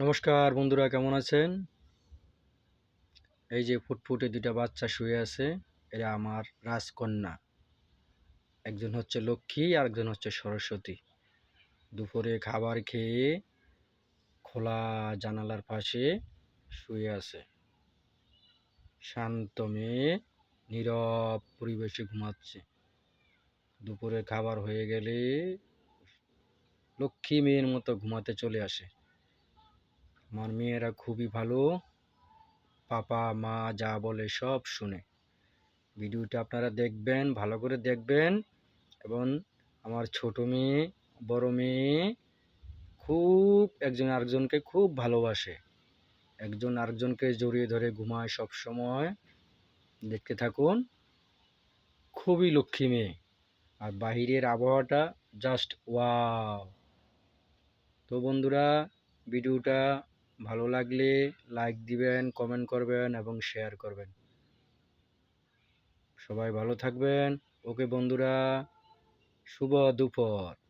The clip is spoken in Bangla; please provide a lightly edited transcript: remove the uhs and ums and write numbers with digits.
নমস্কার বন্ধুরা, কেমন আছেন? এই যে ফুটফুটে দুইটা বাচ্চা শুয়ে আছে, এরা আমার রাজকন্যা। একজন হচ্ছে লক্ষ্মী আর একজন হচ্ছে সরস্বতী। দুপুরে খাবার খেয়ে খোলা জানালার পাশে শুয়ে আছে। শান্ত মেয়ে, নীরব পরিবেশে ঘুমাচ্ছে। দুপুরে খাবার হয়ে গেলে লক্ষ্মী মেয়ের মতো ঘুমাতে চলে আসে। আমার মেয়েরা খুবই ভালো, পাপা মা যা বলে সব শুনে। ভিডিওটা আপনারা দেখবেন, ভালো করে দেখবেন। এবং আমার ছোট মেয়ে, বড় মেয়ে খুব একজন আরেকজনকে খুব ভালোবাসে। একজন আরেকজনকে জড়িয়ে ধরে ঘুমায় সব সময়। দেখতে থাকুন। খুবই লক্ষ্মী মেয়ে। আর বাহিরের আবহাওয়াটা জাস্ট ওয়াও। তো বন্ধুরা, ভিডিওটা ভালো লাগলে লাইক দিবেন, কমেন্ট করবেন এবং শেয়ার করবেন। সবাই ভালো থাকবেন। ওকে বন্ধুরা, শুভ দুপুর।